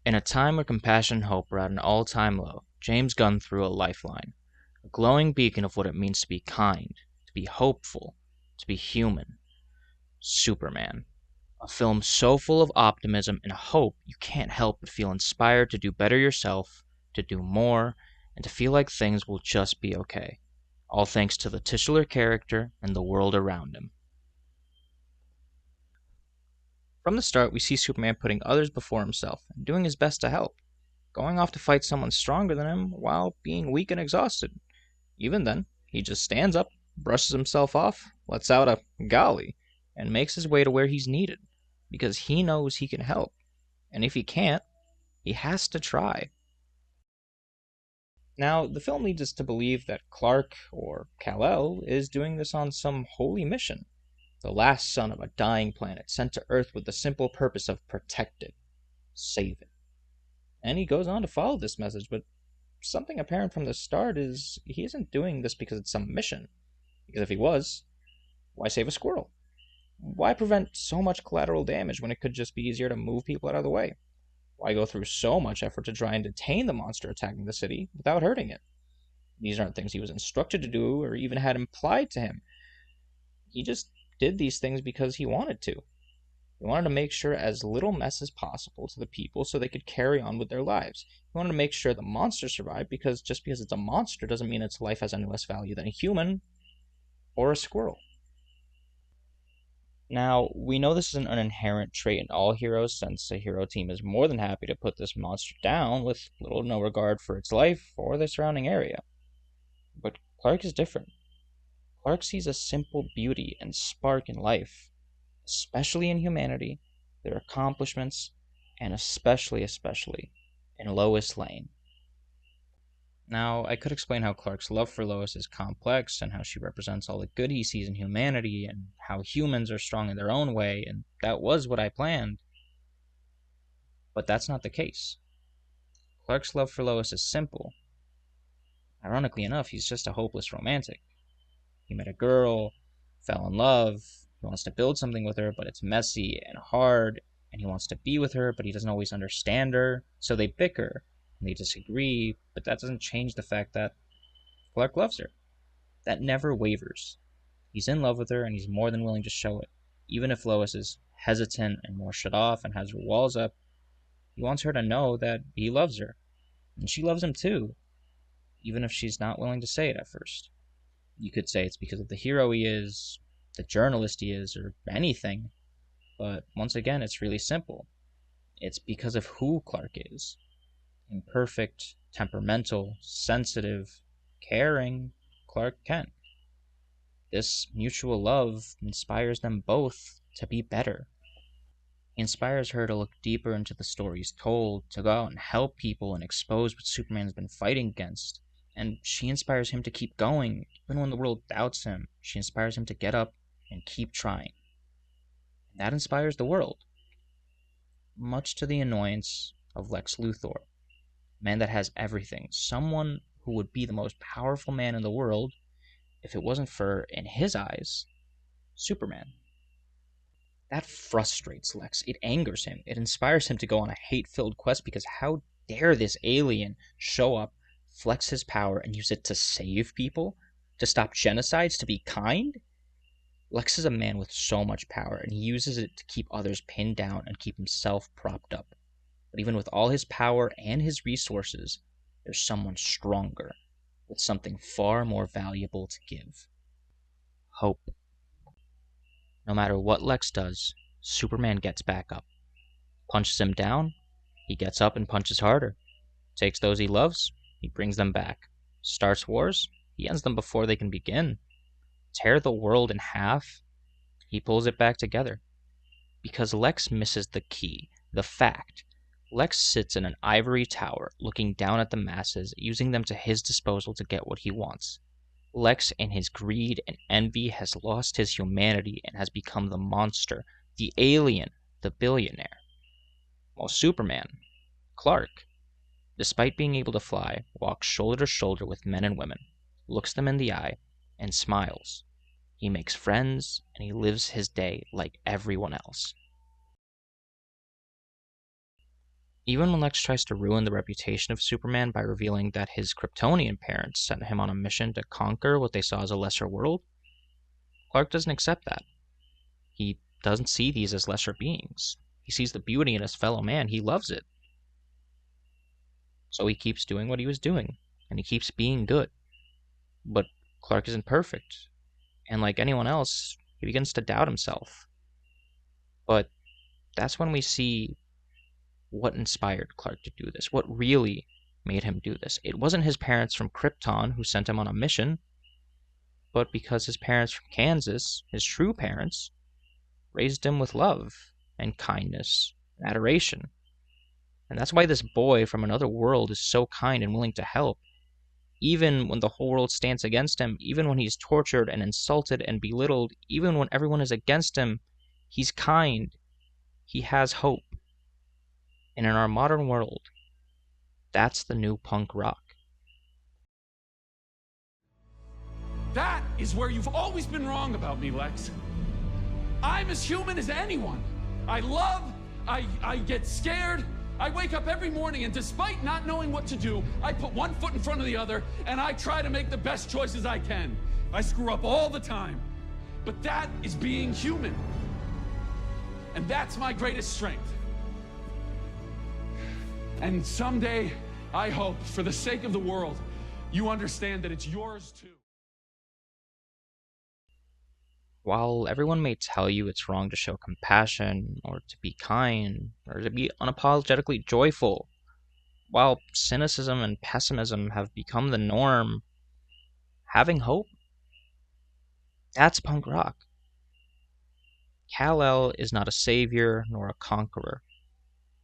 In a time where compassion and hope were at an all-time low, James Gunn threw a lifeline, a glowing beacon of what it means to be kind, to be hopeful, to be human. Superman. A film so full of optimism and hope you can't help but feel inspired to do better yourself, to do more, and to feel like things will just be okay. All thanks to the titular character and the world around him. From the start, we see Superman putting others before himself and doing his best to help, going off to fight someone stronger than him while being weak and exhausted. Even then, he just stands up, brushes himself off, lets out a golly, and makes his way to where he's needed, because he knows he can help. And if he can't, he has to try. Now, the film leads us to believe that Clark, or Kal-El, is doing this on some holy mission, the last son of a dying planet sent to Earth with the simple purpose of protect it, save it. And he goes on to follow this message, but something apparent from the start is he isn't doing this because it's some mission. Because if he was, why save a squirrel? Why prevent so much collateral damage when it could just be easier to move people out of the way? Why go through so much effort to try and detain the monster attacking the city without hurting it? These aren't things he was instructed to do or even had implied to him. He just did these things because he wanted to. He wanted to make sure as little mess as possible to the people so they could carry on with their lives. He wanted to make sure the monster survived because just because it's a monster doesn't mean its life has any less value than a human or a squirrel. Now, we know this is an inherent trait in all heroes, since a hero team is more than happy to put this monster down with little to no regard for its life or the surrounding area. But Clark is different. Clark sees a simple beauty and spark in life, especially in humanity, their accomplishments, and especially in Lois Lane. Now, I could explain how Clark's love for Lois is complex and how she represents all the good he sees in humanity and how humans are strong in their own way, and that was what I planned. But that's not the case. Clark's love for Lois is simple. Ironically enough, he's just a hopeless romantic. He met a girl, fell in love, he wants to build something with her, but it's messy and hard, and he wants to be with her, but he doesn't always understand her, so they bicker. They disagree, but that doesn't change the fact that Clark loves her. That never wavers. He's in love with her, and he's more than willing to show it. Even if Lois is hesitant and more shut off and has her walls up, he wants her to know that he loves her. And she loves him too, even if she's not willing to say it at first. You could say it's because of the hero he is, the journalist he is, or anything. But once again, it's really simple. It's because of who Clark is. Imperfect, temperamental, sensitive, caring Clark Kent. This mutual love inspires them both to be better. He inspires her to look deeper into the stories told, to go out and help people and expose what Superman's been fighting against. And she inspires him to keep going, even when the world doubts him. She inspires him to get up and keep trying. And that inspires the world. Much to the annoyance of Lex Luthor. Man that has everything, someone who would be the most powerful man in the world if it wasn't for, in his eyes, Superman. That frustrates Lex. It angers him. It inspires him to go on a hate-filled quest because how dare this alien show up, flex his power, and use it to save people? To stop genocides? To be kind? Lex is a man with so much power, and he uses it to keep others pinned down and keep himself propped up. But even with all his power and his resources, there's someone stronger, with something far more valuable to give. Hope. No matter what Lex does, Superman gets back up. Punches him down, he gets up and punches harder. Takes those he loves, he brings them back. Starts wars, he ends them before they can begin. Tear the world in half, he pulls it back together. Because Lex misses the key, the fact. Lex sits in an ivory tower, looking down at the masses, using them to his disposal to get what he wants. Lex, in his greed and envy, has lost his humanity and has become the monster, the alien, the billionaire. While Superman, Clark, despite being able to fly, walks shoulder to shoulder with men and women, looks them in the eye, and smiles. He makes friends, and he lives his day like everyone else. Even when Lex tries to ruin the reputation of Superman by revealing that his Kryptonian parents sent him on a mission to conquer what they saw as a lesser world, Clark doesn't accept that. He doesn't see these as lesser beings. He sees the beauty in his fellow man. He loves it. So he keeps doing what he was doing, and he keeps being good. But Clark isn't perfect, and like anyone else, he begins to doubt himself. But that's when we see what inspired Clark to do this, what really made him do this. It wasn't his parents from Krypton who sent him on a mission, but because his parents from Kansas, his true parents, raised him with love and kindness and adoration. And that's why this boy from another world is so kind and willing to help, even when the whole world stands against him, even when he's tortured and insulted and belittled, even when everyone is against him, he's kind. He has hope. And in our modern world, that's the new punk rock. That is where you've always been wrong about me, Lex. I'm as human as anyone. I love, I get scared. I wake up every morning and despite not knowing what to do, I put one foot in front of the other and I try to make the best choices I can. I screw up all the time. But that is being human. And that's my greatest strength. And someday, I hope, for the sake of the world, you understand that it's yours too. While everyone may tell you it's wrong to show compassion, or to be kind, or to be unapologetically joyful, while cynicism and pessimism have become the norm, having hope, that's punk rock. Kal-El is not a savior nor a conqueror.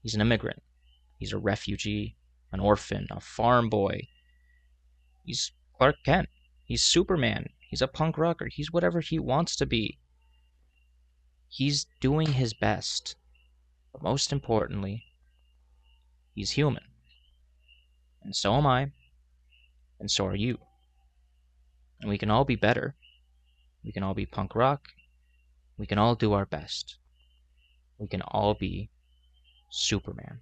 He's an immigrant. He's a refugee, an orphan, a farm boy. He's Clark Kent. He's Superman. He's a punk rocker. He's whatever he wants to be. He's doing his best. But most importantly, he's human. And so am I. And so are you. And we can all be better. We can all be punk rock. We can all do our best. We can all be Superman.